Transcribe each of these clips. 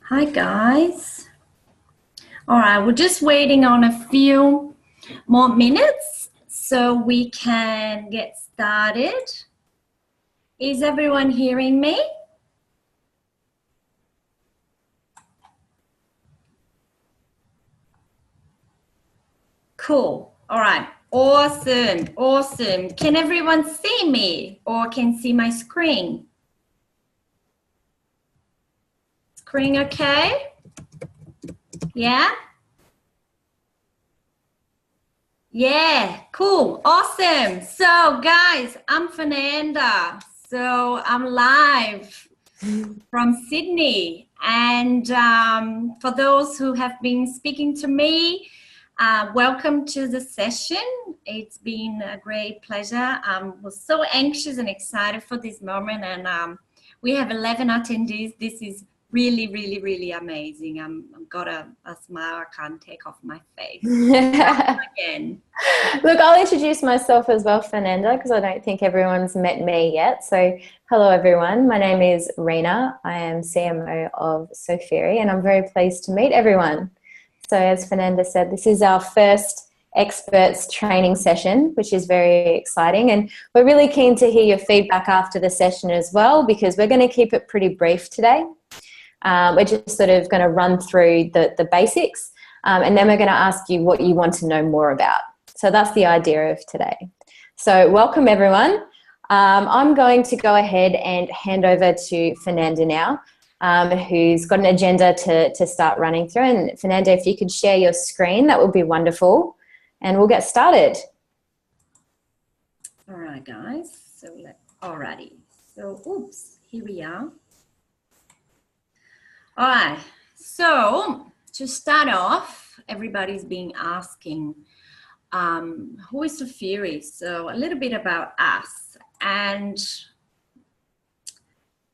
Hi guys. All right, we're just waiting on a few more minutes so we can get started. Is everyone hearing me? Cool. All right. Awesome. Awesome. Can everyone see me or can see my screen? Screen okay? Yeah? Yeah, cool, awesome. So guys, I'm Fernanda. So I'm live from Sydney. And for those who have been speaking to me, welcome to the session. It's been a great pleasure. I was so anxious and excited for this moment, and we have 11 attendees. This is really, really, really amazing. I've got a smile I can't take off my face. Again. Look, I'll introduce myself as well, Fernanda, because I don't think everyone's met me yet. So hello, everyone. My name is Rena. I am CMO of Sofiri, and I'm very pleased to meet everyone. So as Fernanda said, this is our first experts training session, which is very exciting. And we're really keen to hear your feedback after the session as well, because we're going to keep it pretty brief today. We're just sort of going to run through the basics, and then we're going to ask you what you want to know more about. So that's the idea of today. So welcome, everyone. I'm going to go ahead and hand over to Fernanda now, who's got an agenda to start running through. And Fernanda, if you could share your screen, that would be wonderful. And we'll get started. All right, guys. So alrighty. So, oops, here we are. All right. So to start off, everybody's been asking, who is Sofiri? So a little bit about us. And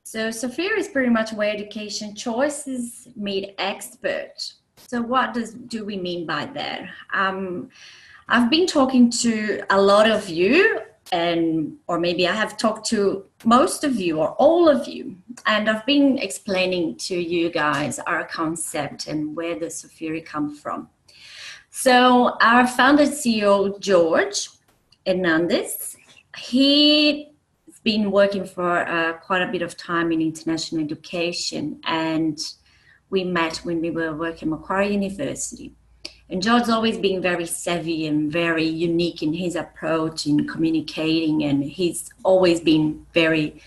so Sofiri is pretty much where education choices meet expert. So what do we mean by that? I've been talking to a lot of you, or maybe I have talked to most of you or all of you, and I've been explaining to you guys our concept and where the Sofiri come from. So our founder CEO, George Hernandez, he's been working for quite a bit of time in international education, and we met when we were working at Macquarie University. And George's always been very savvy and very unique in his approach in communicating, and he's always been very,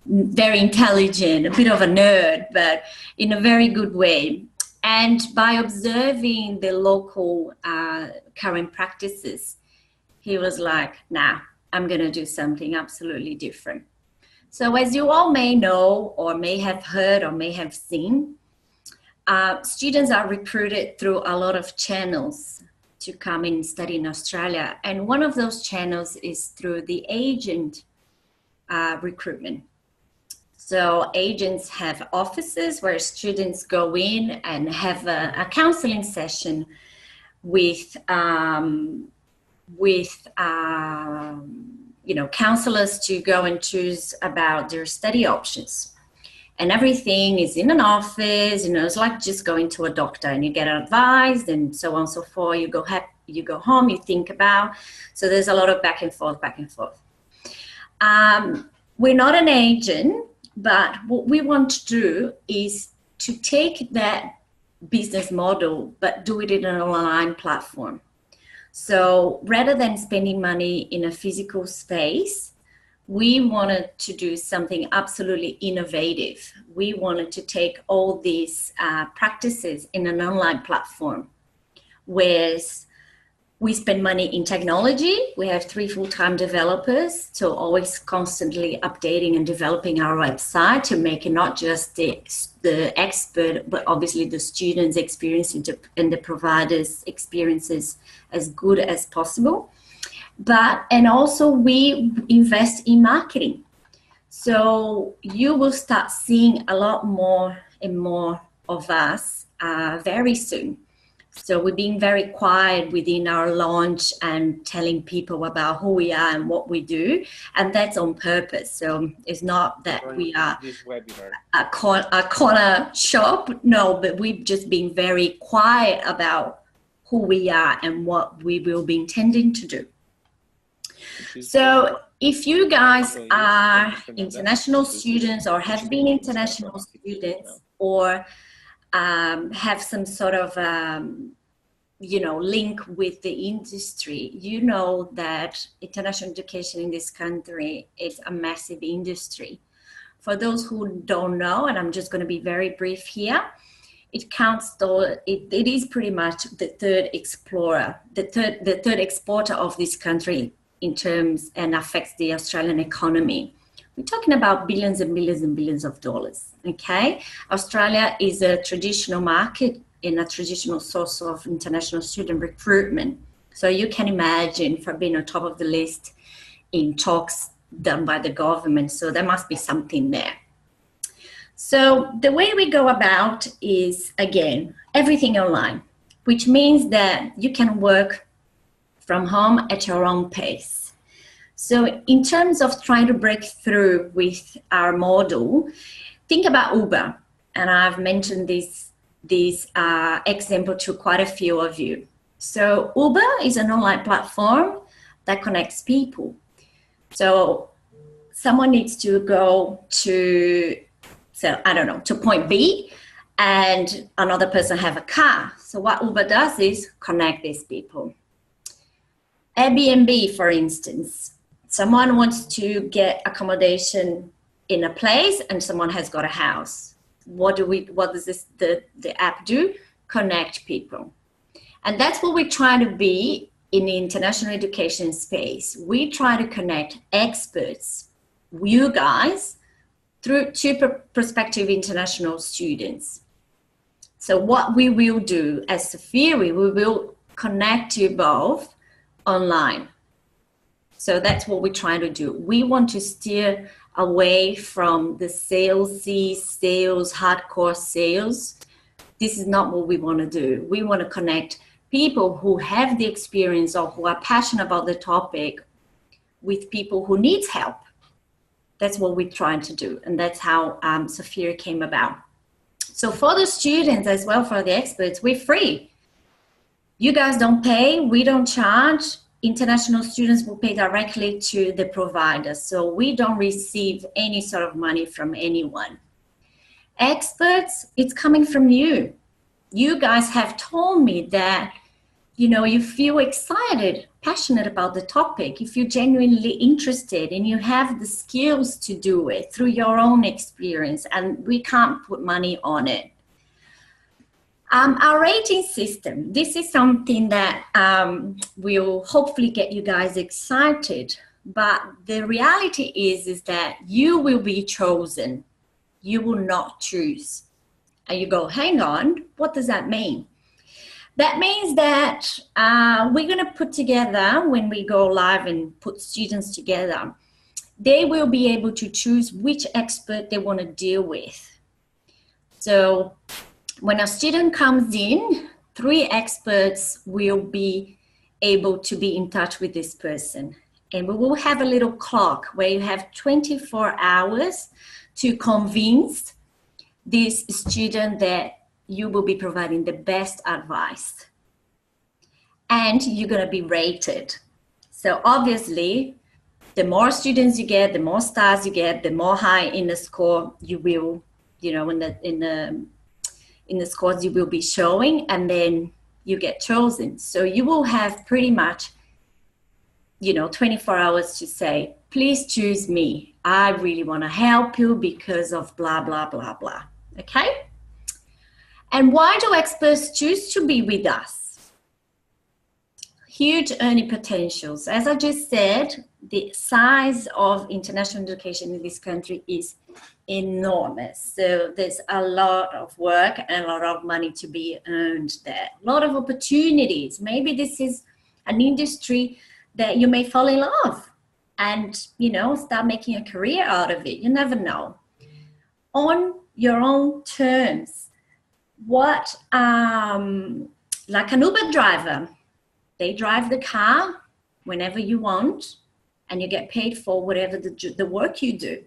very intelligent, a bit of a nerd, but in a very good way. And by observing the local current practices, he was like, nah, I'm going to do something absolutely different. So as you all may know, or may have heard, or may have seen, students are recruited through a lot of channels to come and study in Australia. And one of those channels is through the agent recruitment. So agents have offices where students go in and have a counseling session with counselors to go and choose about their study options. And everything is in an office, it's like just going to a doctor and you get advised and so on and so forth. You go home, you think about. So there's a lot of back and forth. We're not an agent, but what we want to do is to take that business model, but do it in an online platform. So rather than spending money in a physical space, we wanted to do something absolutely innovative. We wanted to take all these practices in an online platform, where we spend money in technology. We have 3 full-time developers, so always constantly updating and developing our website to make it not just the expert, but obviously the students' experience and the providers' experiences as good as possible. And also we invest in marketing. So you will start seeing a lot more and more of us very soon. So we're being very quiet within our launch and telling people about who we are and what we do. And that's on purpose. So it's not that we are this webinar a corner shop. No, but we've just been very quiet about who we are and what we will be intending to do. So if you guys are international students or have been international students or have some sort of link with the industry, you know that international education in this country is a massive industry. For those who don't know, and I'm just going to be very brief here, it counts though it is pretty much the third exporter of this country in terms and affects the Australian economy. We're talking about billions and billions and billions of dollars, okay? Australia is a traditional market and a traditional source of international student recruitment. So you can imagine for being on top of the list in talks done by the government. So there must be something there. So the way we go about is, again, everything online, which means that you can work from home at your own pace. So in terms of trying to break through with our model, think about Uber. And I've mentioned this example to quite a few of you. So Uber is an online platform that connects people. So someone needs to go to point B, and another person have a car. So what Uber does is connect these people. Airbnb, for instance, someone wants to get accommodation in a place and someone has got a house. What does the app do? Connect people. And that's what we're trying to be in the international education space. We try to connect experts, you guys, through to prospective international students. So what we will do as Sofiri, we will connect you both online. So that's what we're trying to do. We want to steer away from the hardcore sales. This is not what we want to do. We want to connect people who have the experience or who are passionate about the topic with people who needs help. That's what we're trying to do. And that's how Sofiri came about. So for the students as well, for the experts, we're free. You guys don't pay, we don't charge. International students will pay directly to the provider. So we don't receive any sort of money from anyone. Experts, it's coming from you. You guys have told me that, you feel excited, passionate about the topic, if you're genuinely interested and you have the skills to do it through your own experience, and we can't put money on it. Our rating system, this is something that will hopefully get you guys excited, but the reality is that you will be chosen. You will not choose. And you go, hang on, what does that mean? That means that we're going to put together, when we go live and put students together, they will be able to choose which expert they want to deal with. So when a student comes in, 3 experts will be able to be in touch with this person. And we will have a little clock where you have 24 hours to convince this student that you will be providing the best advice. And you're going to be rated. So obviously, the more students you get, the more stars you get, the more high in the score you will, in the scores you will be showing, and then you get chosen. So you will have pretty much, 24 hours to say, please choose me. I really want to help you because of blah, blah, blah, blah. Okay? And why do experts choose to be with us? Huge earning potentials. As I just said, the size of international education in this country is enormous. So there's a lot of work and a lot of money to be earned there. A lot of opportunities. Maybe this is an industry that you may fall in love and, start making a career out of it. You never know. On your own terms. What like an Uber driver. They drive the car whenever you want, and you get paid for whatever the work you do.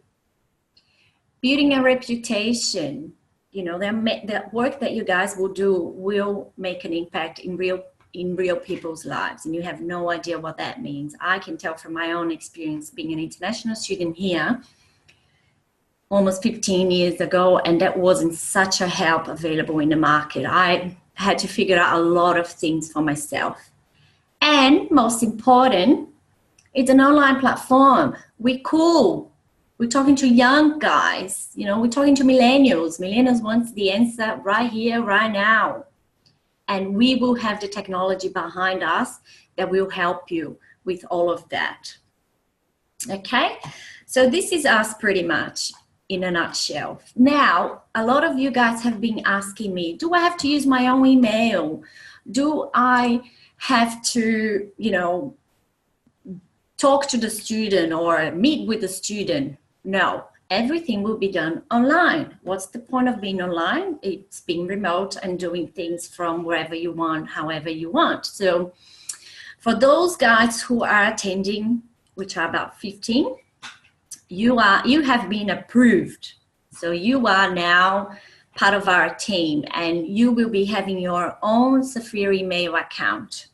Building a reputation, you know, the work that you guys will do will make an impact in real people's lives, and you have no idea what that means. I can tell from my own experience being an international student here almost 15 years ago, and that wasn't such a help available in the market. I had to figure out a lot of things for myself. And most important, it's an online platform. We're cool. We're talking to young guys, you know, we're talking to millennials. Millennials want the answer right here, right now. And we will have the technology behind us that will help you with all of that. Okay, so this is us pretty much in a nutshell. Now, a lot of you guys have been asking me, do I have to use my own email? Do I have to, you know, talk to the student or meet with the student? No, everything will be done online. What's the point of being online? It's being remote and doing things from wherever you want, however you want. So for those guys who are attending, which are about 15, you have been approved. So you are now part of our team, and you will be having your own Sofiri email account.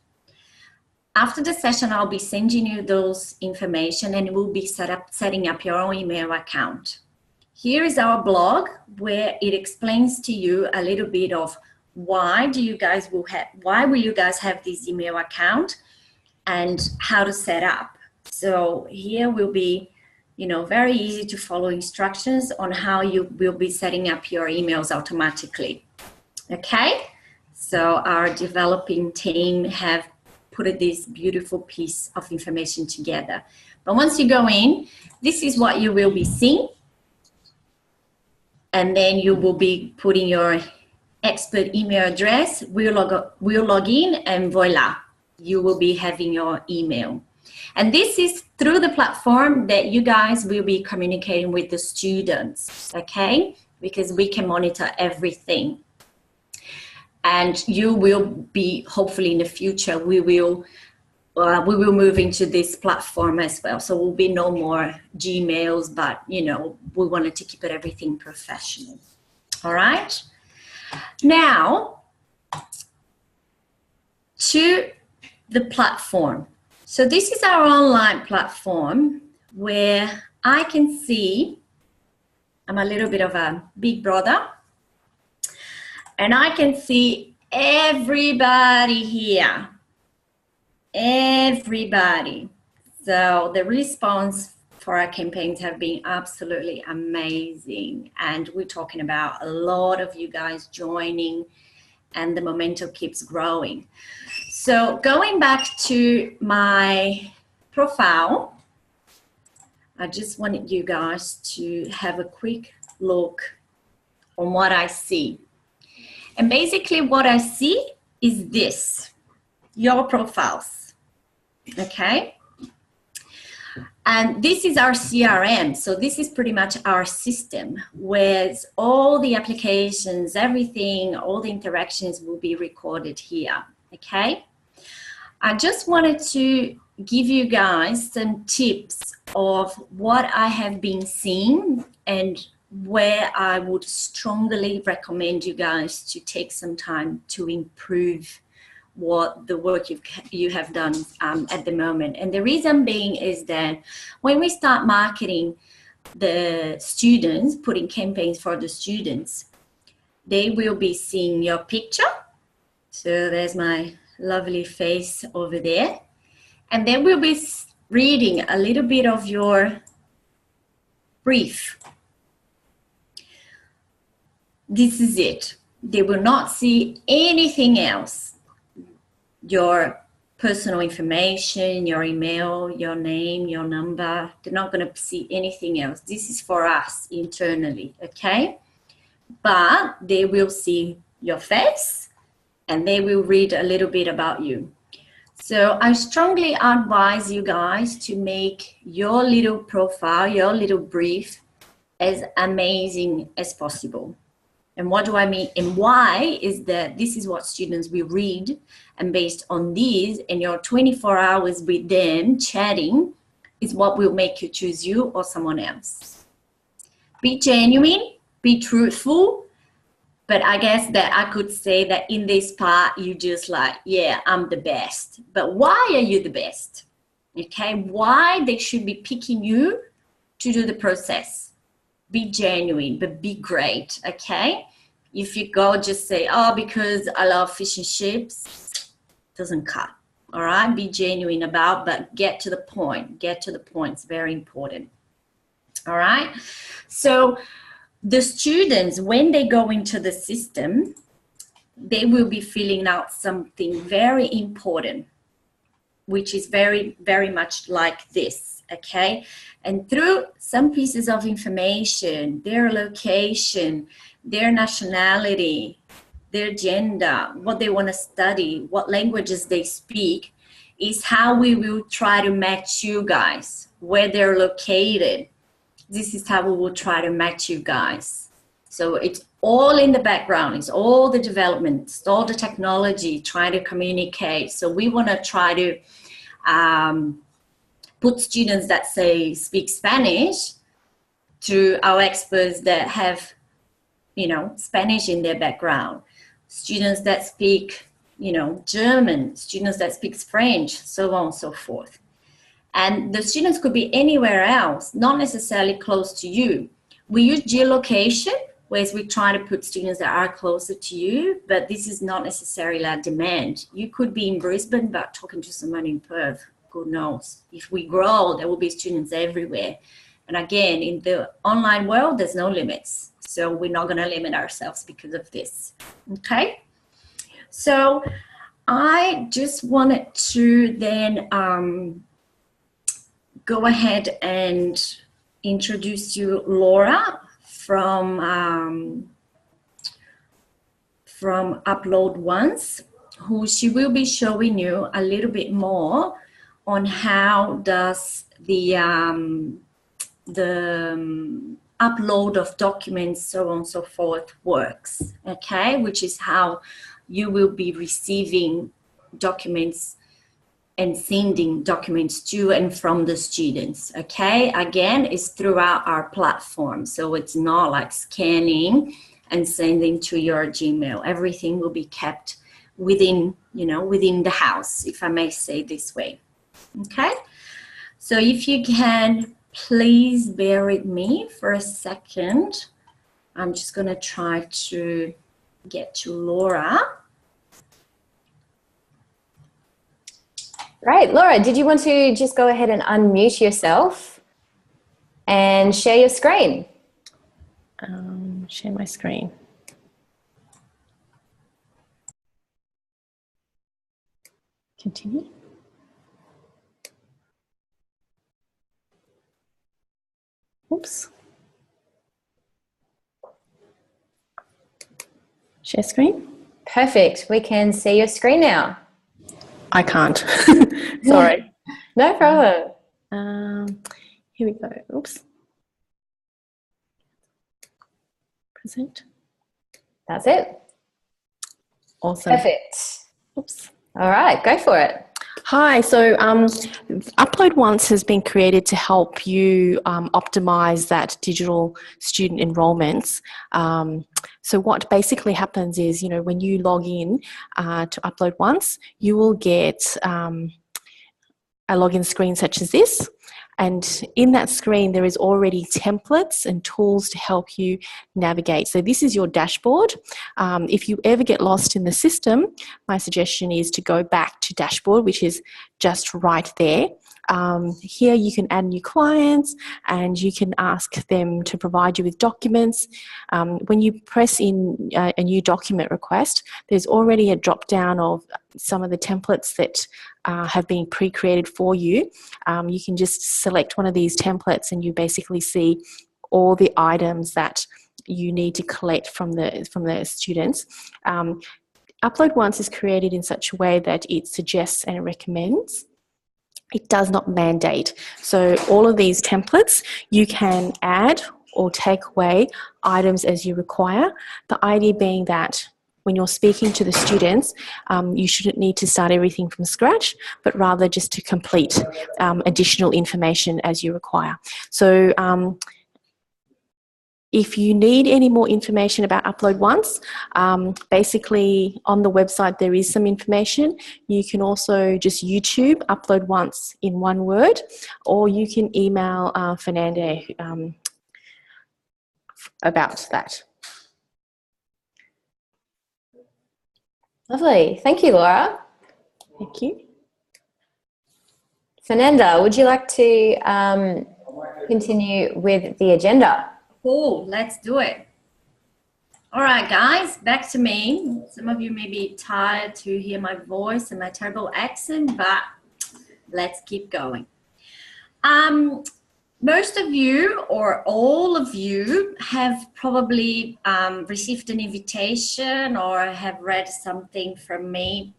After the session, I'll be sending you those information, and we'll be setting up your own email account. Here is our blog where it explains to you a little bit of why will you guys have this email account and how to set up. So here will be, you know, very easy to follow instructions on how you will be setting up your emails automatically. Okay, so our developing team have put this beautiful piece of information together. But once you go in, this is what you will be seeing. And then you will be putting your expert email address. We'll log in, and voila, you will be having your email. And this is through the platform that you guys will be communicating with the students, okay? Because we can monitor everything. And you will be, hopefully in the future, we will move into this platform as well. So will be no more Gmails, but, you know, we wanted to keep everything professional. All right. Now, to the platform. So this is our online platform where I can see, I'm a little bit of a big brother, and I can see everybody here. Everybody. So the response for our campaigns have been absolutely amazing. And we're talking about a lot of you guys joining, and the momentum keeps growing. So going back to my profile, I just wanted you guys to have a quick look on what I see. And basically what I see is this, your profiles, okay? And this is our CRM. So this is pretty much our system where all the applications, everything, all the interactions will be recorded here, okay? I just wanted to give you guys some tips of what I have been seeing and where I would strongly recommend you guys to take some time to improve what the work you have done at the moment. And the reason being is that when we start marketing the students, putting campaigns for the students, they will be seeing your picture. So there's my lovely face over there. And then we'll be reading a little bit of your brief. This is it. They will not see anything else. Your personal information, your email, your name, your number. They're not going to see anything else. This is for us internally, okay? But they will see your face and they will read a little bit about you. So I strongly advise you guys to make your little profile, your little brief as amazing as possible. And what do I mean? And why is that this is what students will read. And based on these and your 24 hours with them chatting is what will make you choose you or someone else. Be genuine, be truthful. But I guess that I could say that in this part, you just like, yeah, I'm the best. But why are you the best? Okay, why they should be picking you to do the process. Be genuine, but be great, okay? If you go just say, oh, because I love fish and chips, doesn't cut, all right? Be genuine about, but get to the point. Get to the point, it's very important, all right? So the students, when they go into the system, they will be filling out something very important, which is very, very much like this, okay? And through some pieces of information, their location, their nationality, their gender, what they want to study, what languages they speak, is how we will try to match you guys, where they're located. This is how we will try to match you guys. So it's all in the background. It's all the development, it's all the technology, trying to communicate. So we want to try to put students that say speak Spanish to our experts that have, you know, Spanish in their background. Students that speak, you know, German, students that speak French, so on and so forth. And the students could be anywhere else, not necessarily close to you. We use geolocation, whereas we try to put students that are closer to you, but this is not necessarily a demand. You could be in Brisbane, but talking to someone in Perth, who knows? If we grow, there will be students everywhere. And again, in the online world, there's no limits. So we're not gonna limit ourselves because of this, okay? So I just wanted to then go ahead and introduce you Laura from Upload Once, who she will be showing you a little bit more on how does the upload of documents, so on and so forth, works, okay? Which is how you will be receiving documents and sending documents to and from the students, okay? Again, it's throughout our platform, so it's not like scanning and sending to your Gmail. Everything will be kept within, you know, within the house, if I may say this way, okay? So if you can, please bear with me for a second. I'm just gonna try to get to Laura. Right, Laura, did you want to just go ahead and unmute yourself and share your screen? Share my screen. Continue. Oops. Share screen. Perfect. We can see your screen now. I can't. Sorry. No problem. Here we go. Oops. Present. That's it. Awesome. Perfect. Oops. All right, go for it. Hi, so Upload Once has been created to help you optimize that digital student enrollments. So what basically happens is, you know, when you log in to Upload Once, you will get a login screen such as this. And in that screen, there is already templates and tools to help you navigate. So this is your dashboard. If you ever get lost in the system, my suggestion is to go back to dashboard, which is just right there. Here you can add new clients and you can ask them to provide you with documents. When you press in a new document request, there's already a drop down of some of the templates that have been pre-created for you. You can just select one of these templates and you basically see all the items that you need to collect from the students. Upload Once is created in such a way that it suggests and recommends. It does not mandate. So all of these templates you can add or take away items as you require. The idea being that when you're speaking to the students, you shouldn't need to start everything from scratch, but rather just to complete additional information as you require. So if you need any more information about Upload Once, basically on the website there is some information. You can also just YouTube Upload Once in one word, or you can email Fernanda about that. Lovely. Thank you, Laura. Thank you. Fernanda, would you like to continue with the agenda? Cool, let's do it. All right, guys, back to me. Some of you may be tired to hear my voice and my terrible accent, but let's keep going. Most of you or all of you have probably received an invitation or have read something from me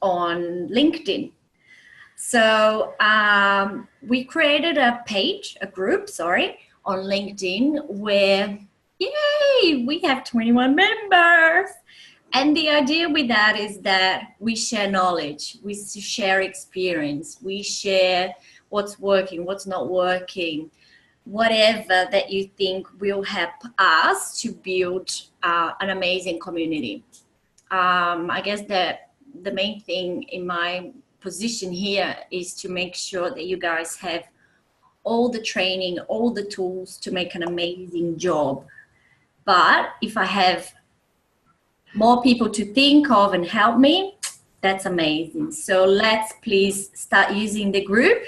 on LinkedIn. So we created a group, on LinkedIn where, yay, we have 21 members. And the idea with that is that we share knowledge, we share experience, we share what's working, what's not working, whatever that you think will help us to build an amazing community. I guess that the main thing in my position here is to make sure that you guys have all the training, all the tools to make an amazing job. But if I have more people to think of and help me, that's amazing. So let's please start using the group.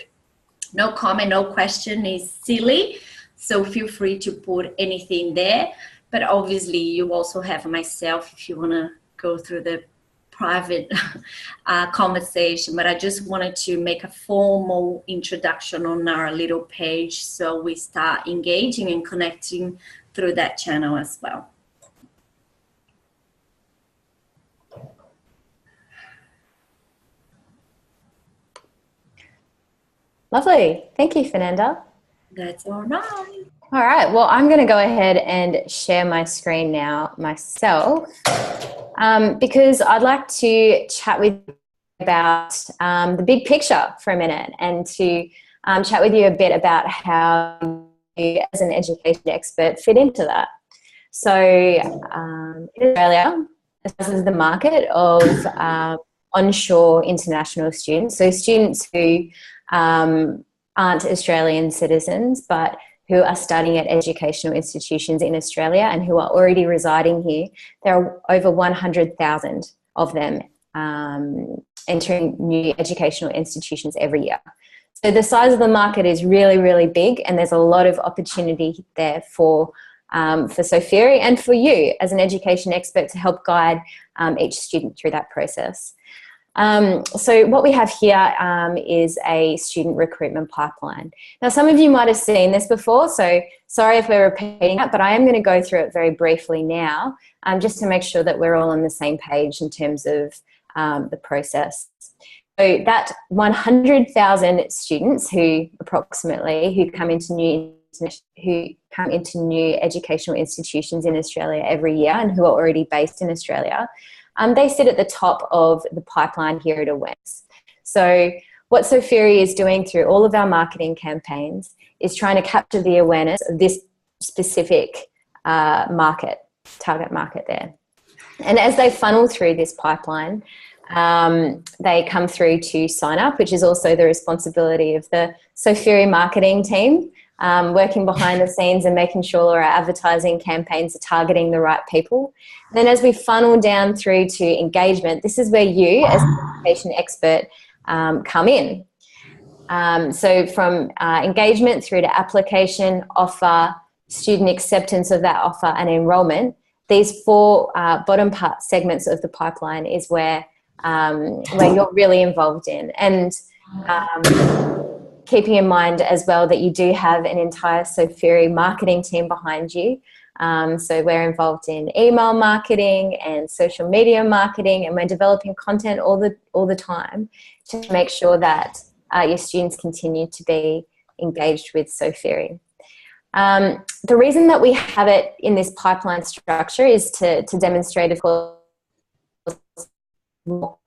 No comment, no question is silly. So feel free to put anything there. But obviously you also have myself if you want to go through the private conversation, but I just wanted to make a formal introduction on our little page so we start engaging and connecting through that channel as well. Lovely. Thank you, Fernanda. That's all right. All right. Well, I'm going to go ahead and share my screen now myself. Because I'd like to chat with you about the big picture for a minute and to chat with you a bit about how you as an education expert fit into that. So in Australia, this is the market of onshore international students, so students who aren't Australian citizens but who are studying at educational institutions in Australia and who are already residing here. There are over 100,000 of them entering new educational institutions every year. So the size of the market is really, really big, and there's a lot of opportunity there for Sofiri and for you as an education expert to help guide each student through that process. So what we have here is a student recruitment pipeline. Now, some of you might have seen this before, so sorry if we're repeating that, but I am going to go through it very briefly now, just to make sure that we're all on the same page in terms of the process. So that 100,000 students who come into new educational institutions in Australia every year and who are already based in Australia, they sit at the top of the pipeline here at Awareness. So what Sofiri is doing through all of our marketing campaigns is trying to capture the awareness of this specific target market there. And as they funnel through this pipeline, they come through to sign up, which is also the responsibility of the Sofiri marketing team, working behind the scenes and making sure our advertising campaigns are targeting the right people. Then as we funnel down through to engagement, this is where you as an education expert come in. So from engagement through to application, offer, student acceptance of that offer and enrollment, these four bottom part segments of the pipeline is where you're really involved in. And keeping in mind as well that you do have an entire Sofiri marketing team behind you. So we're involved in email marketing and social media marketing, and we're developing content all the time to make sure that your students continue to be engaged with Sofiri. The reason that we have it in this pipeline structure is to demonstrate, of course,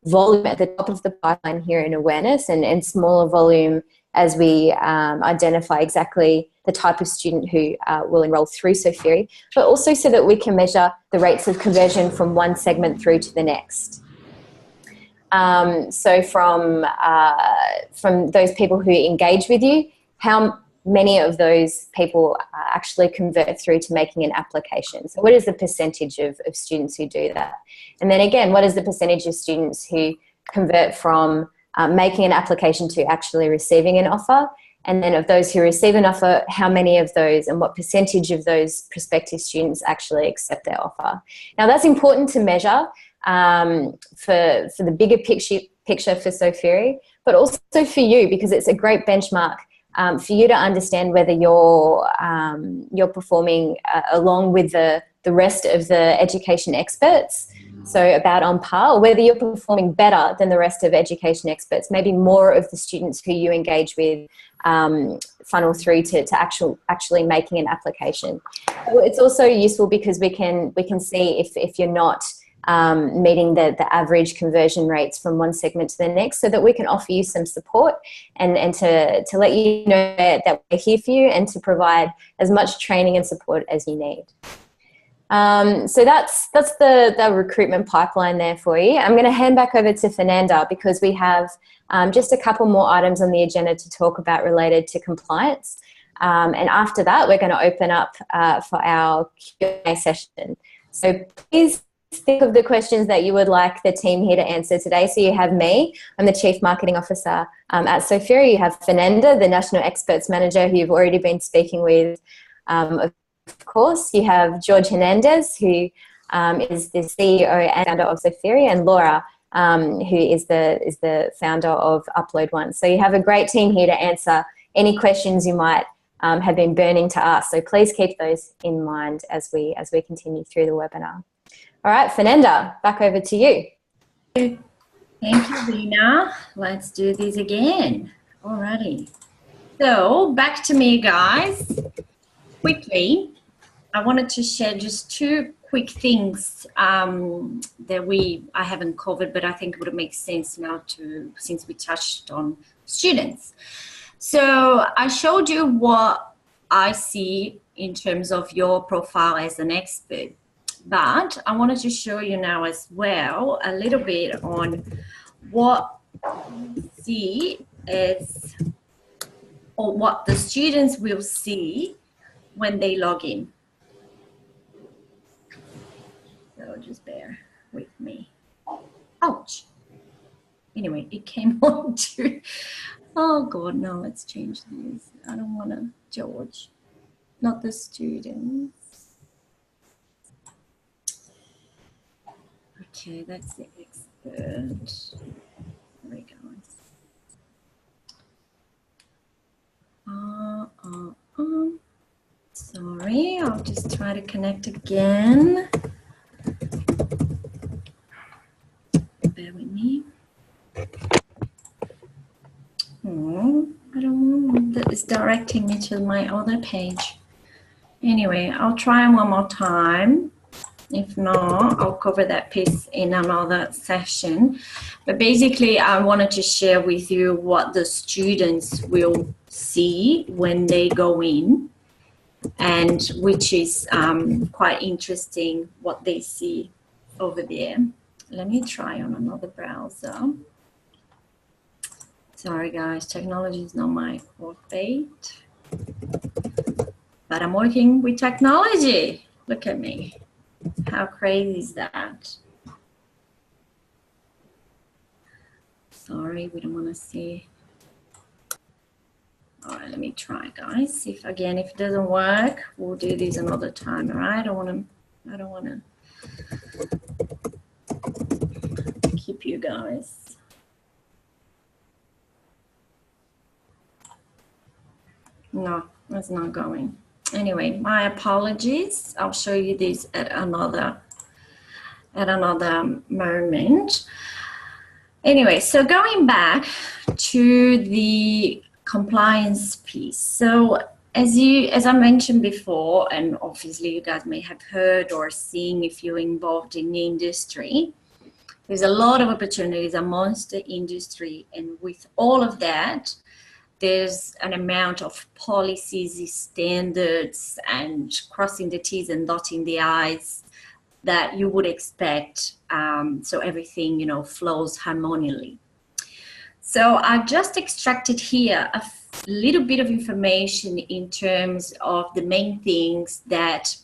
volume at the top of the pipeline here in awareness, and smaller volume as we identify exactly the type of student who will enroll through Sofiri, but also so that we can measure the rates of conversion from one segment through to the next. So from those people who engage with you, how many of those people actually convert through to making an application? So what is the percentage of students who do that? And then again, what is the percentage of students who convert from making an application to actually receiving an offer? And then of those who receive an offer, how many of those and what percentage of those prospective students actually accept their offer? Now that's important to measure for the bigger picture for Sofiri, but also for you, because it's a great benchmark for you to understand whether you're performing along with the rest of the education experts, so about on par, or whether you're performing better than the rest of education experts. Maybe more of the students who you engage with funnel through to actually making an application. So it's also useful because we can see if you're not meeting the average conversion rates from one segment to the next, so that we can offer you some support and to let you know that we're here for you and to provide as much training and support as you need. So that's the recruitment pipeline there for you. I'm going to hand back over to Fernanda because we have just a couple more items on the agenda to talk about related to compliance. And after that, we're going to open up for our Q&A session. So please think of the questions that you would like the team here to answer today. So you have me, I'm the Chief Marketing Officer at Sofiri. You have Fernanda, the National Experts Manager, who you've already been speaking with, of course. You have George Hernandez, who is the CEO and founder of Sofiri, and Laura, who is the founder of Upload One. So you have a great team here to answer any questions you might have been burning to ask. So please keep those in mind as we continue through the webinar. All right, Fernanda, back over to you. Thank you, Rina. Let's do this again. Alrighty. So back to me, guys. Quickly, I wanted to share just two quick things that I haven't covered, but I think it would make sense now since we touched on students. So I showed you what I see in terms of your profile as an expert. But I wanted to show you now as well a little bit on what you see as, or what the students will see when they log in. So just bear with me. Ouch. Anyway, it came on to, oh God, no, let's change this. I don't want to, George, not the students. Okay, that's the expert. There we go. Sorry, I'll just try to connect again. Bear with me. I don't know. That is directing me to my other page. Anyway, I'll try one more time. If not, I'll cover that piece in another session. But basically, I wanted to share with you what the students will see when they go in, and which is quite interesting what they see over there. Let me try on another browser. Sorry guys, technology is not my forte, but I'm working with technology. Look at me. How crazy is that? Sorry, we don't want to see. All right, let me try, guys. If it doesn't work, we'll do this another time. All right, I don't want to keep you guys. No, it's not going. Anyway, my apologies. I'll show you this at another moment. Anyway, so going back to the compliance piece. So as I mentioned before, and obviously you guys may have heard or seen if you're involved in the industry, there's a lot of opportunities amongst the industry, and with all of that, there's an amount of policies, standards, and crossing the T's and dotting the I's that you would expect, so everything, you know, flows harmoniously. So I just extracted here a little bit of information in terms of the main things that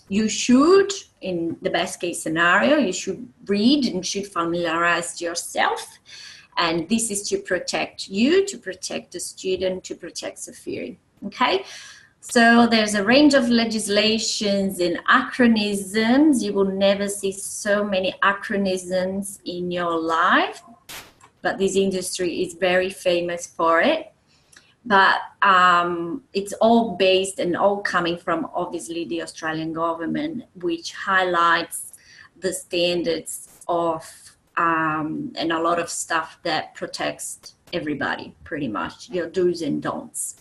you should, in the best case scenario, you should read and should familiarize yourself. And this is to protect you, to protect the student, to protect Sofiri, okay? So there's a range of legislations and acronyms. You will never see so many acronyms in your life, but this industry is very famous for it. But it's all based and all coming from obviously the Australian government, which highlights the standards of and a lot of stuff that protects everybody, pretty much, your do's and don'ts.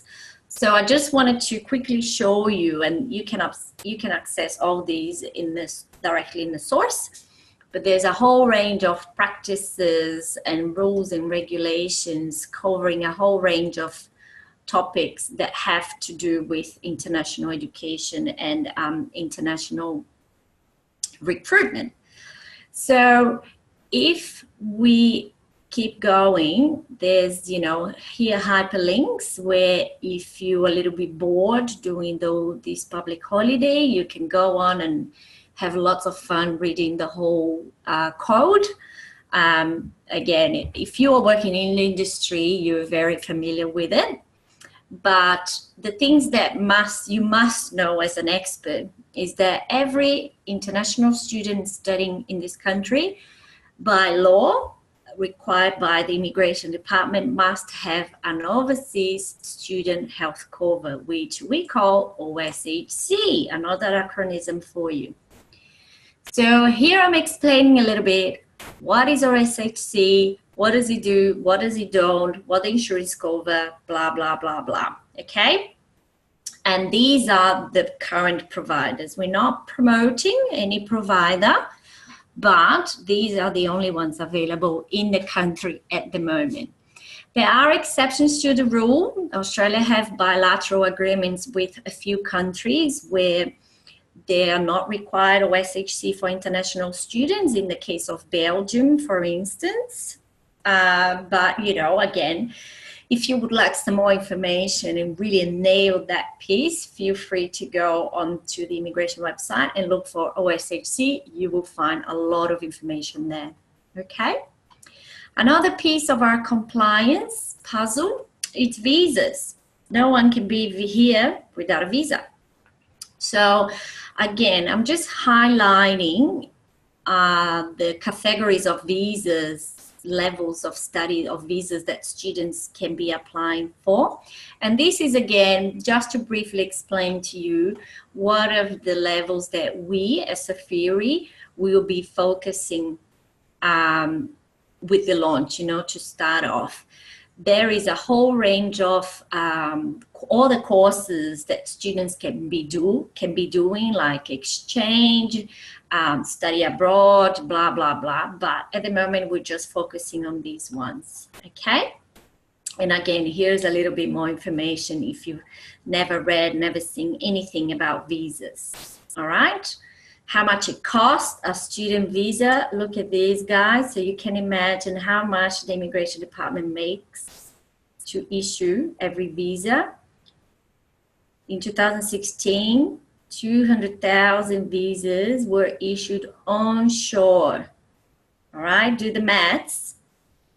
So I just wanted to quickly show you, and you can access all these in this directly in the source, but there's a whole range of practices and rules and regulations covering a whole range of topics that have to do with international education and international recruitment. So if we keep going, there's, you know, here hyperlinks where if you're a little bit bored during this public holiday, you can go on and have lots of fun reading the whole code. Again, if you are working in the industry, you're very familiar with it. But the things that you must know as an expert is that every international student studying in this country, by law, required by the Immigration Department, must have an overseas student health cover, which we call OSHC, another acronym for you. So here I'm explaining a little bit what is OSHC, what does it do, what does it don't, what the insurance cover, blah, blah, blah, blah, okay? And these are the current providers. We're not promoting any provider, but these are the only ones available in the country at the moment. There are exceptions to the rule. Australia have bilateral agreements with a few countries where they are not required OSHC for international students, in the case of Belgium, for instance. But, you know, again, if you would like some more information and really nail that piece, feel free to go onto the immigration website and look for OSHC. You will find a lot of information there, okay? Another piece of our compliance puzzle, it's visas. No one can be here without a visa. So again, I'm just highlighting the categories of visas, levels of study of visas that students can be applying for. And this is, again, just to briefly explain to you what are the levels that we as Sofiri will be focusing with the launch, you know, to start off. There is a whole range of all the courses that students can be doing, like exchange, study abroad, blah, blah, blah. But at the moment, we're just focusing on these ones, okay? And again, here's a little bit more information if you've never read, never seen anything about visas, all right? How much it costs a student visa. Look at these guys, so you can imagine how much the Immigration Department makes to issue every visa. In 2016, 200,000 visas were issued onshore. All right, do the maths.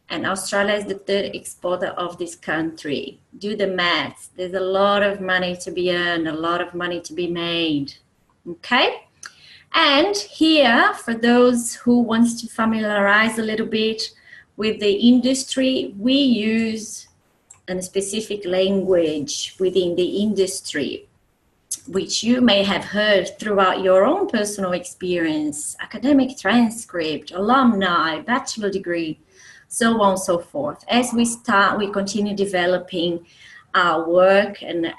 And Australia is the third exporter of this country. Do the maths. There's a lot of money to be earned, a lot of money to be made. Okay? And here, for those who wants to familiarize a little bit with the industry, we use a specific language within the industry, which you may have heard throughout your own personal experience, academic transcript, alumni, bachelor degree, so on and so forth. As we continue developing our work and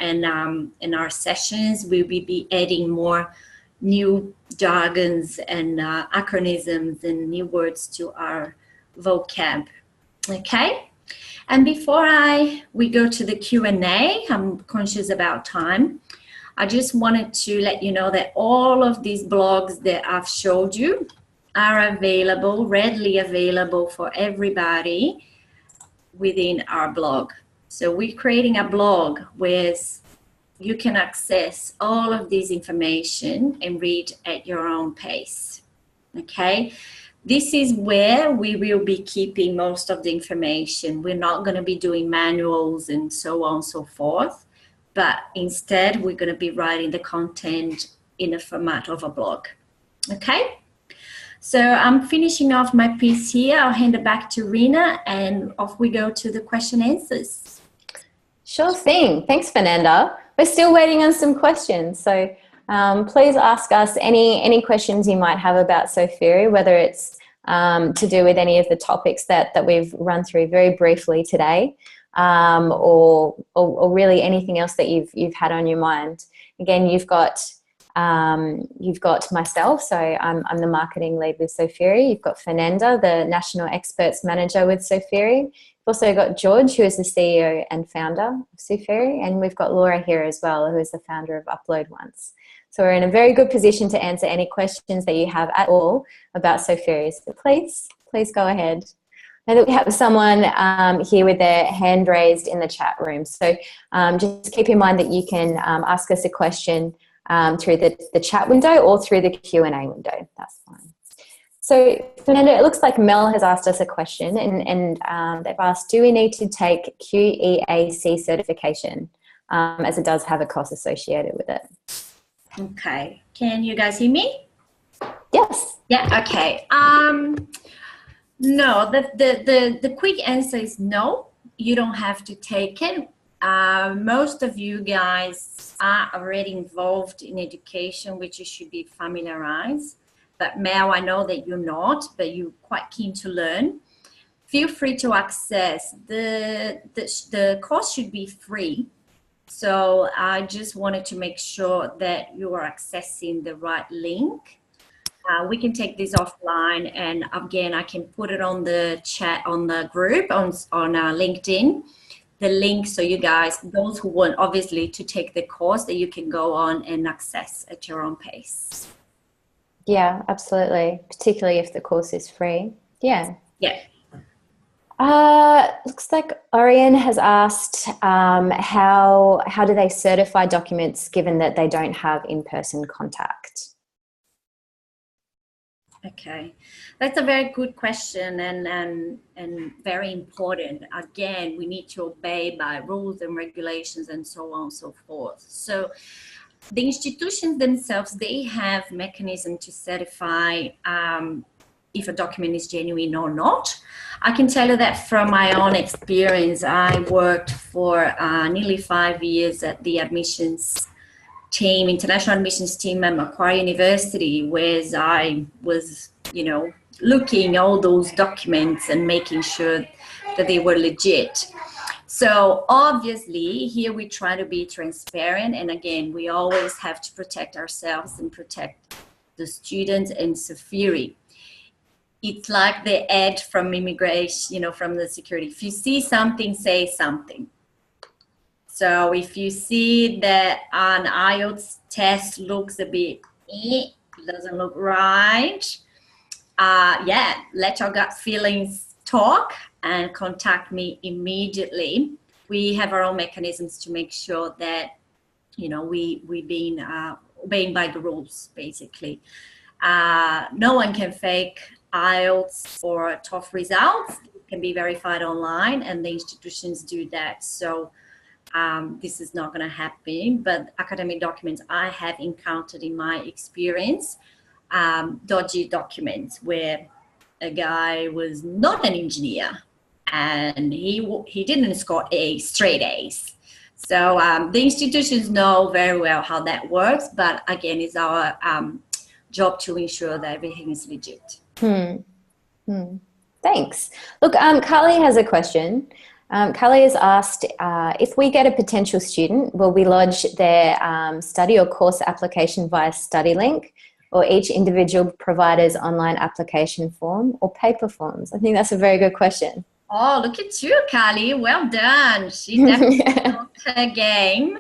our sessions, we will be adding more new jargons and acronyms and new words to our vocab. Okay, and before we go to the Q&A, I'm conscious about time. I just wanted to let you know that all of these blogs that I've showed you are available, readily available for everybody within our blog. So we're creating a blog where you can access all of this information and read at your own pace. Okay, this is where we will be keeping most of the information. We're not going to be doing manuals and so on and so forth, but instead we're going to be writing the content in the format of a blog. Okay, so I'm finishing off my piece here. I'll hand it back to Rena and off we go to the question answers. Sure thing. Thanks, Fernanda. We're still waiting on some questions. So please ask us any questions you might have about Sofiri, whether it's to do with any of the topics that we've run through very briefly today, or really anything else that you've had on your mind. Again, you've got myself, so I'm the marketing lead with Sofiri. You've got Fernanda, the National Experts Manager with Sofiri. We've also got George, who is the CEO and founder of Sofiri, and we've got Laura here as well, who is the founder of Upload Once. So we're in a very good position to answer any questions that you have at all about Sofiri. So please go ahead. Now that we have someone here with their hand raised in the chat room. So just keep in mind that you can ask us a question through the chat window or through the Q&A window. That's fine. So Fernanda, it looks like Mel has asked us a question, and they've asked, do we need to take QEAC certification, as it does have a cost associated with it? Okay, can you guys hear me? Yes. Yeah, okay. No, the quick answer is no, you don't have to take it. Most of you guys are already involved in education, which you should be familiarized. But Mel, I know that you're not, but you're quite keen to learn. Feel free to access. The course should be free. So I just wanted to make sure that you are accessing the right link. We can take this offline, and again, I can put it on the chat on the group on LinkedIn. The link, so you guys, those who want obviously to take the course, that you can go on and access at your own pace. Yeah, absolutely. Particularly if the course is free. Yeah. Yeah. Looks like Orion has asked how do they certify documents given that they don't have in-person contact? Okay, that's a very good question and very important. Again, we need to obey by rules and regulations and so on and so forth. So the institutions themselves, they have mechanisms to certify if a document is genuine or not. I can tell you that from my own experience. I worked for nearly 5 years at the admissions team, international admissions team at Macquarie University, where I was, looking all those documents and making sure that they were legit. So obviously here we try to be transparent, and again, we always have to protect ourselves and protect the students and Sofiri. It's like the ad from immigration, from the security. If you see something, say something. So if you see that an IELTS test looks a bit, doesn't look right, let your gut feelings talk and contact me immediately. We have our own mechanisms to make sure that, we've been obeying by the rules, basically. No one can fake IELTS or TOEFL results. It can be verified online, and the institutions do that. So this is not going to happen, but academic documents I have encountered in my experience, dodgy documents where a guy was not an engineer and he didn't score straight A's. So the institutions know very well how that works, but again, it's our job to ensure that everything is legit. Thanks. Look, Carly has a question. Carly has asked, if we get a potential student, will we lodge their study or course application via study link, or each individual provider's online application form, or paper forms? I think that's a very good question. Oh, look at you, Carly. Well done. She definitely knows her game.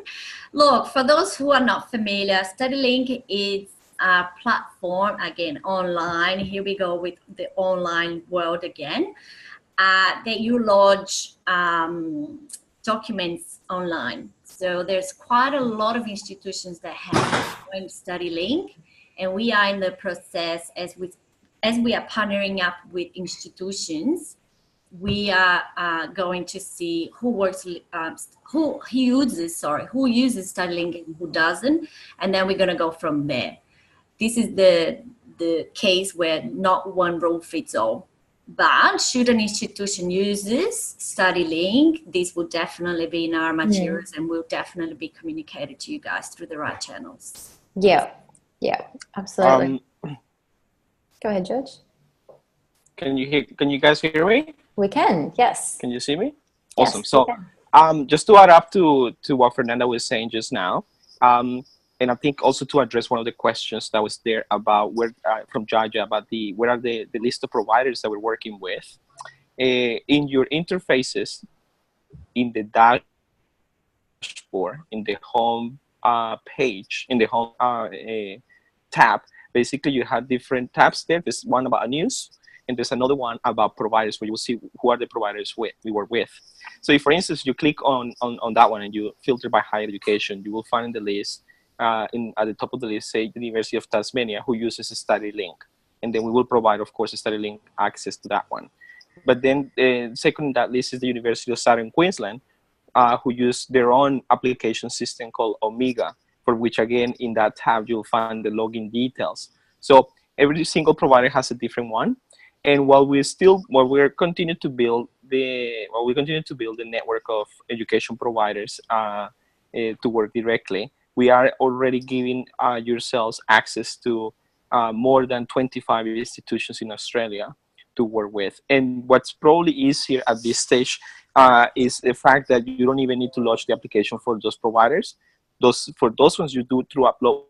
Look, for those who are not familiar, StudyLink is a platform, again, online. Here we go with the online world again, that you lodge documents online. So there's quite a lot of institutions that have joined StudyLink, and we are in the process as we are partnering up with institutions. We are going to see who uses StudyLink and who doesn't, and then we're going to go from there. This is the case where not one rule fits all. But should an institution uses StudyLink, this will definitely be in our materials and will definitely be communicated to you guys through the right channels. Yeah, absolutely. Go ahead, George. Can you guys hear me? We can, yes. Can you see me? Yes, awesome. So just to add up to what Fernanda was saying just now, and I think also to address one of the questions that was there about from Jaja about where are the list of providers that we're working with. In your interfaces, in the dashboard, in the home page, in the home tab, basically you have different tabs there. There's one about news, and there's another one about providers where you will see who are the providers we work with. So if, for instance, you click on that one and you filter by higher education, you will find in the list, at the top of the list, say University of Tasmania, who uses a StudyLink. And then we will provide, of course, a StudyLink access to that one. But then second in that list is the University of Southern Queensland, who use their own application system called Omega, for which, again, in that tab, you'll find the login details. So every single provider has a different one. And while we continue to build the network of education providers to work directly, we are already giving yourselves access to more than 25 institutions in Australia to work with. And what's probably easier at this stage is the fact that you don't even need to lodge the application for those providers. For those ones, you do through Upload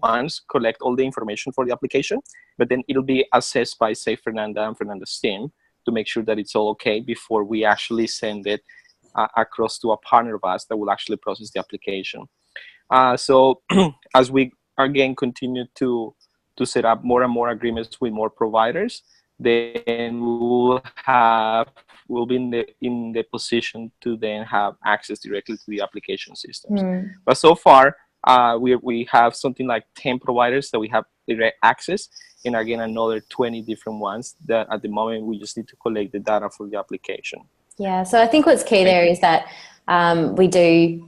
Once, collect all the information for the application, but then it'll be assessed by, say, Fernanda and Fernanda's team to make sure that it's all okay before we actually send it across to a partner of us that will actually process the application. So as we, again, continue to set up more and more agreements with more providers, then we'll be in the position to then have access directly to the application systems. But so far, we have something like 10 providers that we have direct access, and again, another 20 different ones that at the moment we just need to collect the data for the application. Yeah, so I think what's key there is that we do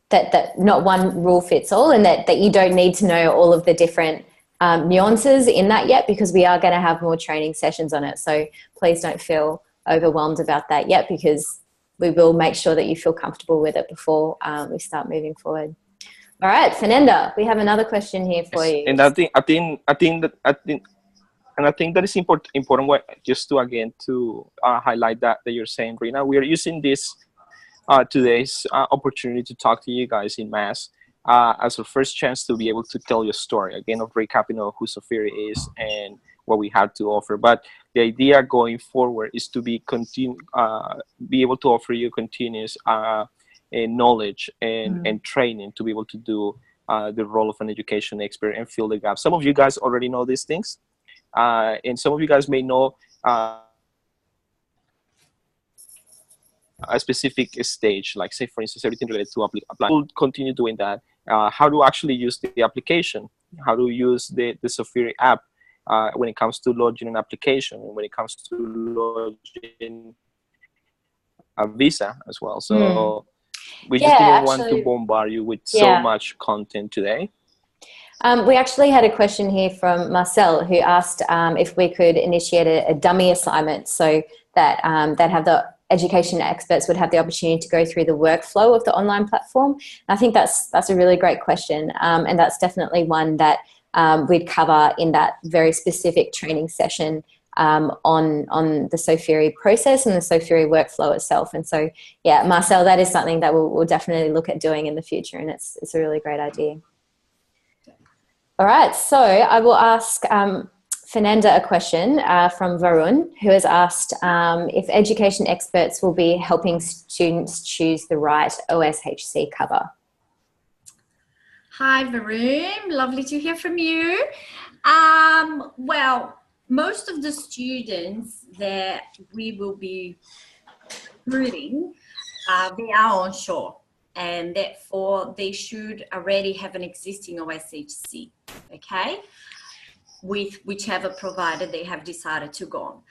that not one rule fits all, and that you don't need to know all of the different nuances in that yet, because we are going to have more training sessions on it. So please don't feel overwhelmed about that yet, because we will make sure that you feel comfortable with it before we start moving forward. All right, Fernanda, we have another question here for you. And I think that is important just to again to highlight that you're saying, Rina. We are using this today's opportunity to talk to you guys in mass as our first chance to be able to tell you a story, again, of recapping of who Sofiri is and what we have to offer. But the idea going forward is to be able to offer you continuous knowledge and training to be able to do the role of an education expert and fill the gap. Some of you guys already know these things, and some of you guys may know a specific stage, like, say, for instance, everything related to apply. We'll continue doing that. How to actually use the application, how to use the Sofiri app when it comes to lodging an application, and when it comes to lodging a visa as well. So we just didn't want to bombard you with so much content today. We actually had a question here from Marcel, who asked if we could initiate a dummy assignment so that have the education experts would have the opportunity to go through the workflow of the online platform. And I think that's a really great question, and that's definitely one that we'd cover in that very specific training session on the Sofiri process and the Sofiri workflow itself. And so, yeah, Marcel, that is something that we'll definitely look at doing in the future, and it's a really great idea. All right, so I will ask Fernanda a question from Varun, who has asked if education experts will be helping students choose the right OSHC cover. Hi, Varun. Lovely to hear from you. Well, most of the students that we will be recruiting, they are onshore, and therefore they should already have an existing OSHC, okay, with whichever provider they have decided to go on.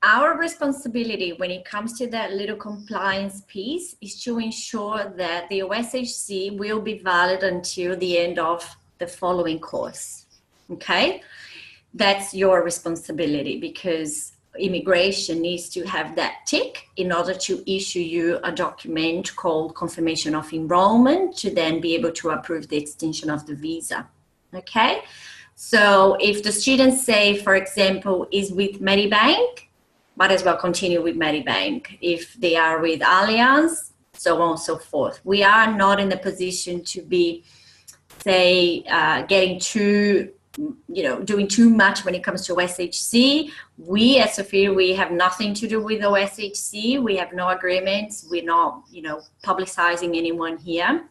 Our responsibility when it comes to that little compliance piece is to ensure that the OSHC will be valid until the end of the following course, okay? That's your responsibility, because immigration needs to have that tick in order to issue you a document called confirmation of enrollment to then be able to approve the extension of the visa, okay? So if the student, say, for example, is with Medibank, might as well continue with Medibank. If they are with Allianz, so on and so forth. We are not in a position to be, say, getting too, doing too much when it comes to OSHC. We at Sofiri, we have nothing to do with OSHC. We have no agreements. We're not, publicizing anyone here.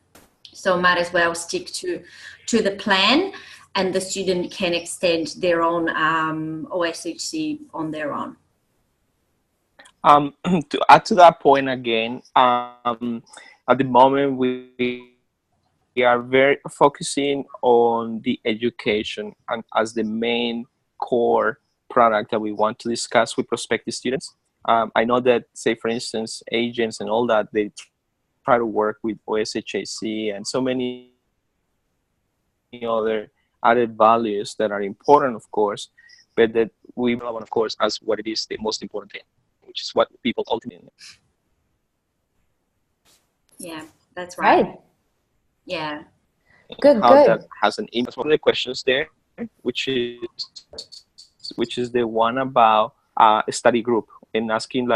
So might as well stick to the plan, and the student can extend their own OSHC on their own. To add to that point again, at the moment we are very focusing on the education and as the main core product that we want to discuss with prospective students. I know that, say, for instance, agents and all that, they try to work with OSHC and so many other added values that are important, of course, but that we want, of course, as what it is the most important thing, which is what people ultimately. Yeah, that's right. Right. Yeah. Good. That has an impact. One of the questions there, which is the one about a study group, and asking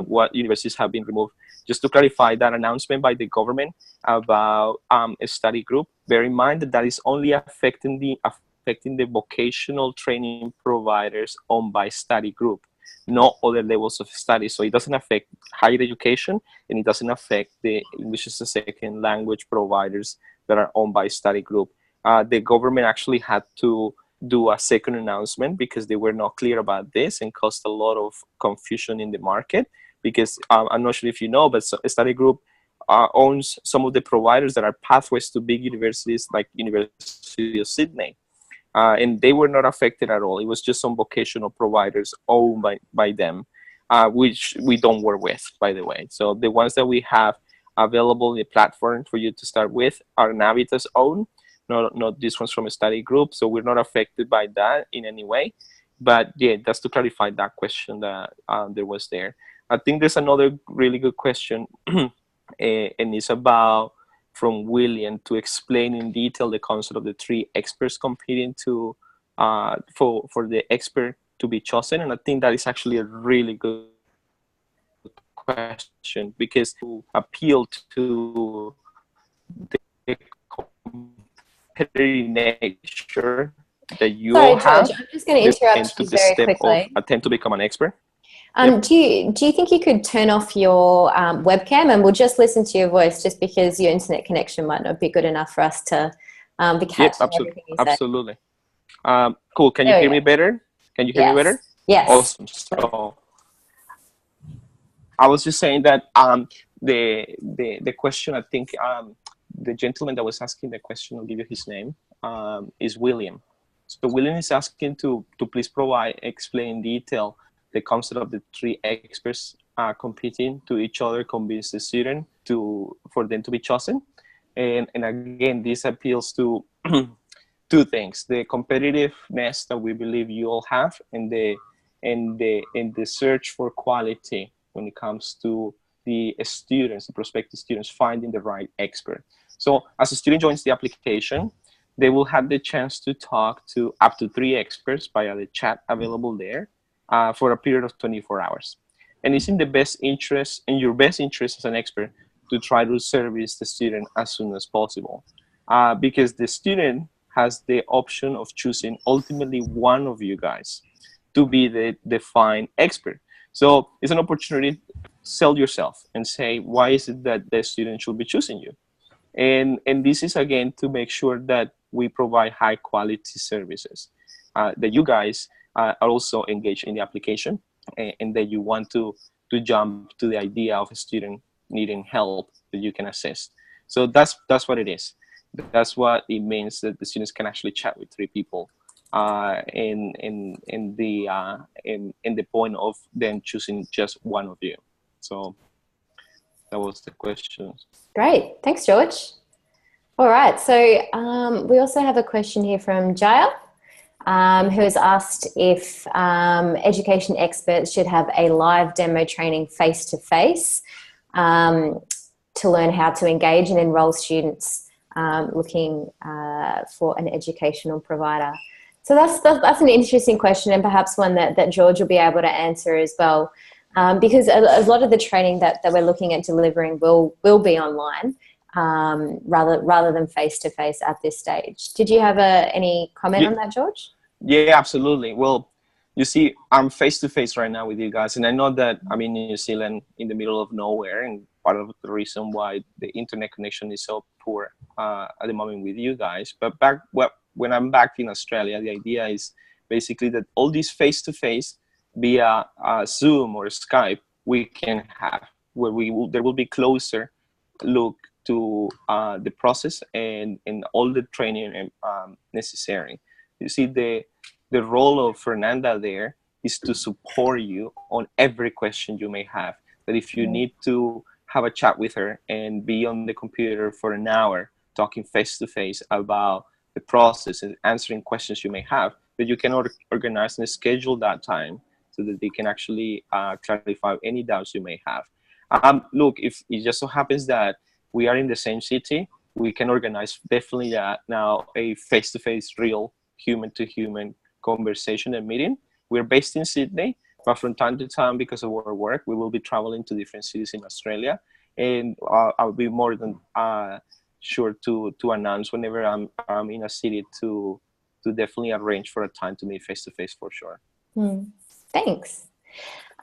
what universities have been removed. Just to clarify, that announcement by the government about a study group, bear in mind that is only affecting the vocational training providers owned by study group, not other levels of study. So it doesn't affect higher education, and it doesn't affect the English as a second language providers that are owned by study group. The government actually had to do a second announcement because they were not clear about this and caused a lot of confusion in the market. Because I'm not sure if you know, but a study group owns some of the providers that are pathways to big universities like University of Sydney. And they were not affected at all. It was just some vocational providers owned by them, which we don't work with, by the way. So the ones that we have available in the platform for you to start with are Navitas own, not these ones from a study group. So we're not affected by that in any way. But yeah, that's to clarify that question that there was there. I think there's another really good question, and it's about from William to explain in detail the concept of the three experts competing to for the expert to be chosen. And I think that is actually a really good question, because to appeal to the competitive nature that you all have. George, I'm just going to interrupt you very quickly. Attempt to become an expert. Do you think you could turn off your webcam, and we'll just listen to your voice, just because your internet connection might not be good enough for us to be catching everything you say. Absolutely. Cool. Can you hear me better? Can you hear me better? Yes. Awesome. So I was just saying that the question, I think the gentleman that was asking the question, I'll give you his name, is William. So William is asking to please explain in detail the concept of the three experts competing to each other, convince the student for them to be chosen. And again, this appeals to two things: the competitiveness that we believe you all have, and the search for quality when it comes to the students, the prospective students, finding the right expert. So as a student joins the application, they will have the chance to talk to up to 3 experts via the chat available there. for a period of 24 hours. And it's in the best interest, in your best interest as an expert, to try to service the student as soon as possible. Because the student has the option of choosing ultimately one of you guys to be the defined expert. So it's an opportunity to sell yourself and say, why is it that the student should be choosing you? And this is, again, to make sure that we provide high quality services, that you guys are also engaged in the application, and that you want to jump to the idea of a student needing help that you can assist. So that's what it is. That's what it means, that the students can actually chat with 3 people in the point of them choosing just one of you. So that was the question. Great. Thanks, George. All right. So we also have a question here from Jaya, who has asked if education experts should have a live demo training face-to-face to learn how to engage and enroll students looking for an educational provider. So that's an interesting question, and perhaps one that George will be able to answer as well, because a lot of the training that we're looking at delivering will be online rather than face-to-face at this stage. Did you have any comment on that, George? Yeah, absolutely. Well, you see, I'm face-to-face right now with you guys, and I know that I'm in New Zealand in the middle of nowhere, and part of the reason why the internet connection is so poor at the moment with you guys. But when I'm back in Australia, the idea is basically that all these face-to-face via Zoom or Skype we can have, where there will be closer look to the process and all the training necessary. You see, the role of Fernanda there is to support you on every question you may have. That if you need to have a chat with her and be on the computer for an hour talking face-to-face about the process and answering questions you may have, that you can organize and schedule that time so that they can actually clarify any doubts you may have. Look, if it just so happens that we are in the same city, we can organize definitely now a face-to-face, real human-to-human conversation and meeting. We're based in Sydney, but from time to time, because of our work, we will be traveling to different cities in Australia, and I'll be more than sure to announce whenever I'm in a city to definitely arrange for a time to meet face-to-face for sure. Thanks.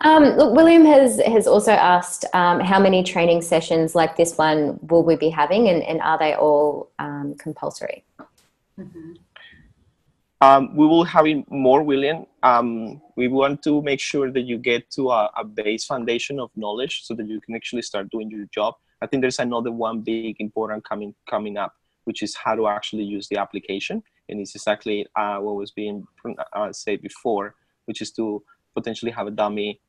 Look, William has also asked how many training sessions like this one will we be having, and are they all compulsory? We will have more, William. We want to make sure that you get to a base foundation of knowledge so that you can actually start doing your job. I think there's another one big important coming up, which is how to actually use the application. And it's exactly what was being said before, which is to potentially have a dummy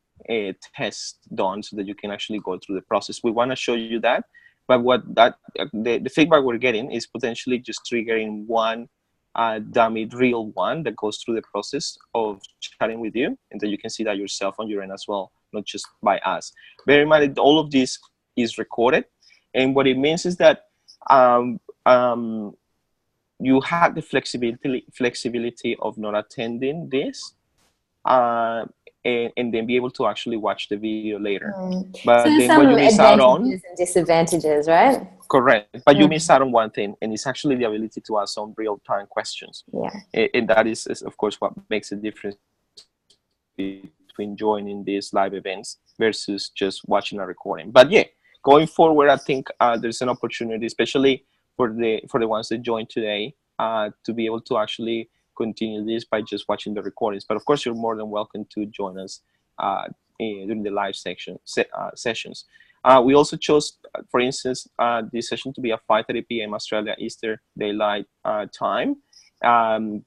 test done so that you can actually go through the process. We want to show you that, but the feedback we're getting is potentially just triggering one dummy real one that goes through the process of chatting with you, and then you can see that yourself on your end as well, not just by us. Bear in mind that all of this is recorded, and what it means is that you have the flexibility of not attending this, and then be able to actually watch the video later. But so then what you miss out on, and disadvantages, right? Correct, but you miss out on one thing, and it's actually the ability to ask some real-time questions. And that is of course what makes a difference between joining these live events versus just watching a recording. But yeah, going forward, I think there's an opportunity, especially for the ones that joined today, to be able to actually continue this by just watching the recordings. But of course, you're more than welcome to join us during the live sessions. We also chose, for instance, this session to be at 5:30 p.m. Australia Eastern Daylight Time,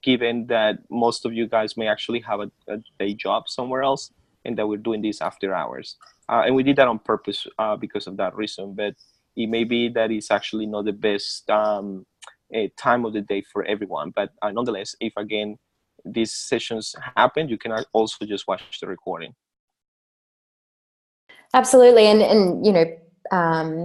given that most of you guys may actually have a day job somewhere else, and that we're doing this after hours. And we did that on purpose because of that reason. But it may be that it's actually not the best time of the day for everyone. But nonetheless, if again these sessions happen, you can also just watch the recording. Absolutely, and you know,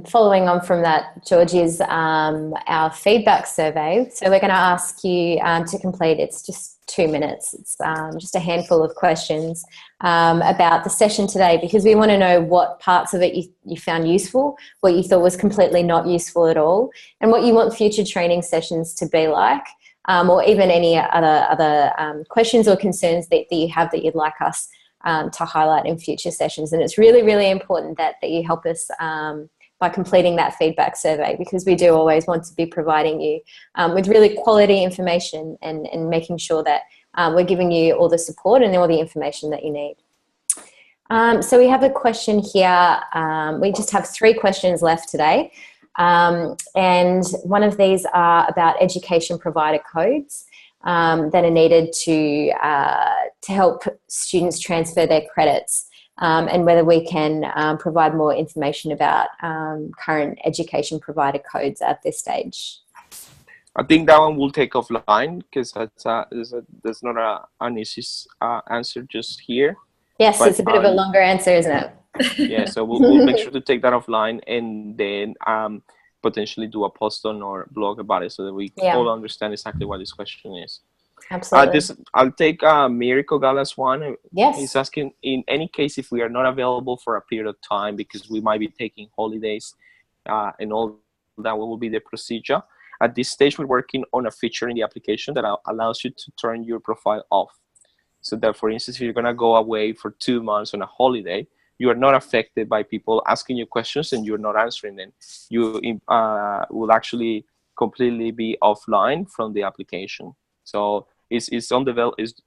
following on from that, George, is our feedback survey. So we're going to ask you to complete. It's just 2 minutes. It's just a handful of questions about the session today, because we want to know what parts of it you found useful, what you thought was completely not useful at all, and what you want future training sessions to be like, or even any other questions or concerns that you have that you'd like us to highlight in future sessions. And it's really, really important that you help us by completing that feedback survey, because we do always want to be providing you with really quality information and making sure that we're giving you all the support and all the information that you need. So we have a question here. We just have 3 questions left today. And one of these are about education provider codes that are needed to help students transfer their credits, and whether we can provide more information about current education provider codes at this stage. I think that one will take offline, because that's not an easy answer just here. Yes, but, it's a bit of a longer answer, isn't it? Yeah, so we'll make sure to take that offline, and then potentially do a post on our blog about it, so that we all understand exactly what this question is. Absolutely. I'll take Miracle Gala's one. Yes. He's asking, in any case, if we are not available for a period of time because we might be taking holidays and all that, what will be the procedure? At this stage, we're working on a feature in the application that allows you to turn your profile off. So that, for instance, if you're going to go away for 2 months on a holiday, you are not affected by people asking you questions and you're not answering them. You will actually completely be offline from the application. So it's on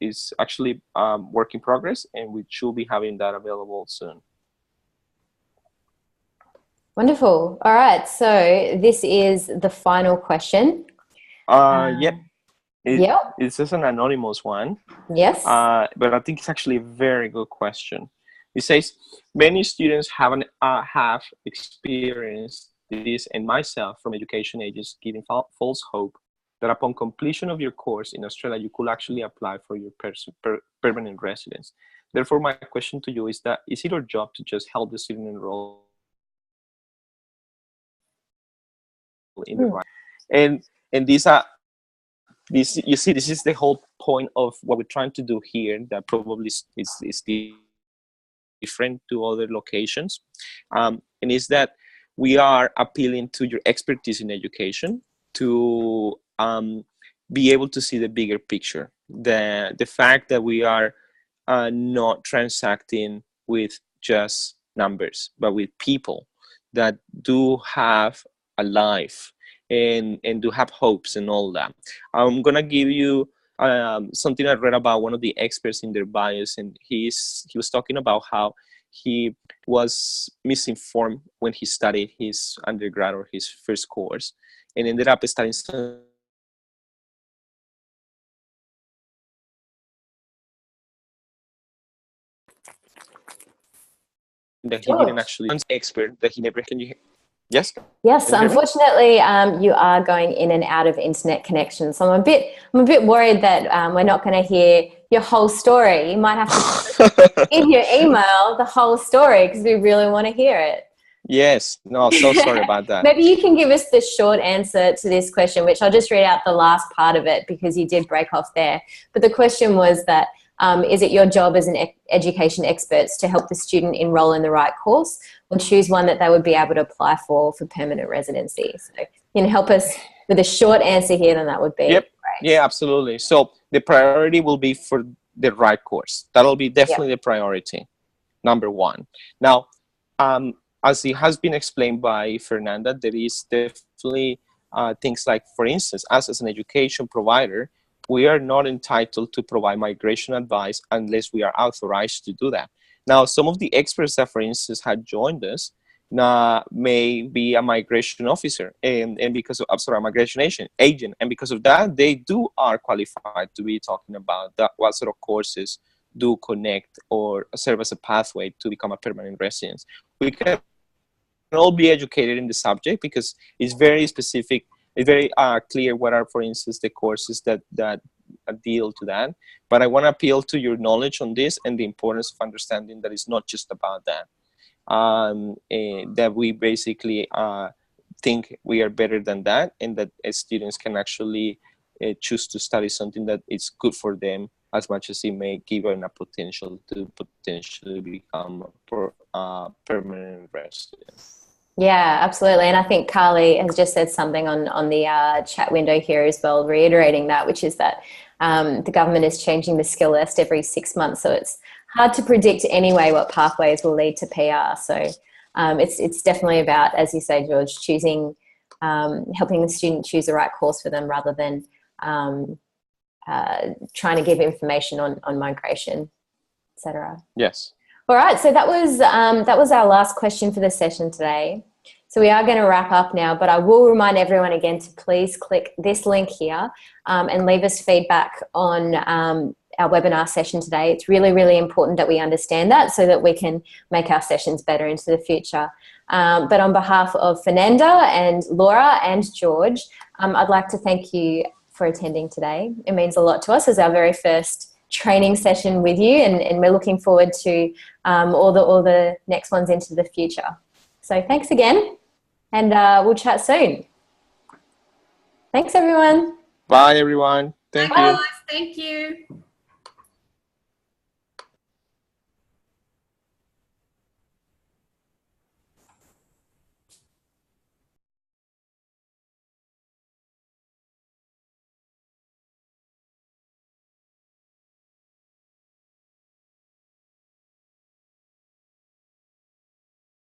is actually work in progress, and we should be having that available soon. Wonderful. All right. So this is the final question. Yep. Yep. It's just an anonymous one. Yes. But I think it's actually a very good question. It says, many students have experienced this, and myself, from education agents, giving false hope that upon completion of your course in Australia, you could actually apply for your permanent residence. Therefore, my question to you is that, is it our job to just help the student enroll in the right? And these you see, this is the whole point of what we're trying to do here, that probably is different to other locations, and is that we are appealing to your expertise in education to be able to see the bigger picture, the fact that we are not transacting with just numbers, but with people that do have a life and do have hopes and all that. I'm gonna give you something I read about one of the experts in their bias, and he was talking about how he was misinformed when he studied his undergrad or his first course, and ended up studying something that he didn't actually expert, that he never can. You yes? Yes, unfortunately, you are going in and out of internet connection. So I'm a bit worried that we're not going to hear your whole story. You might have to in your email the whole story, because we really want to hear it. Yes. No, so sorry about that. Maybe you can give us the short answer to this question, which I'll just read out the last part of it because you did break off there. But the question was that, is it your job as an education expert to help the student enroll in the right course, or choose one that they would be able to apply for permanent residency? So you can help us with a short answer here, then that would be great. Yeah, absolutely. So the priority will be for the right course. That'll be definitely the priority, number one. Now, as it has been explained by Fernanda, there is definitely things like, for instance, us as an education provider, we are not entitled to provide migration advice unless we are authorized to do that. Now, some of the experts that, for instance, had joined us may be a migration officer and because of, a migration agent. And because of that, they are qualified to be talking about that, what sort of courses do connect or serve as a pathway to become a permanent resident. We can all be educated in the subject because it's very specific. It's very clear what are, for instance, the courses that deal to that. But I want to appeal to your knowledge on this and the importance of understanding that it's not just about that. That we basically think we are better than that, and that students can actually choose to study something that is good for them, as much as it may give them a potential to potentially become a permanent resident. Yeah, absolutely. And I think Carly has just said something on the chat window here as well, reiterating that, which is that the government is changing the skill list every 6 months. So it's hard to predict anyway what pathways will lead to PR. So it's definitely about, as you say, George, choosing, helping the student choose the right course for them rather than trying to give information on migration, etc. Yes. All right, so that was our last question for the session today. So we are going to wrap up now, but I will remind everyone again to please click this link here and leave us feedback on our webinar session today. It's really, really important that we understand that so that we can make our sessions better into the future. But on behalf of Fernanda and Laura and George, I'd like to thank you for attending today. It means a lot to us as our very first training session with you, and we're looking forward to all the next ones into the future. So thanks again, and we'll chat soon. Thanks, everyone. Bye, everyone. Thank you. Thank you.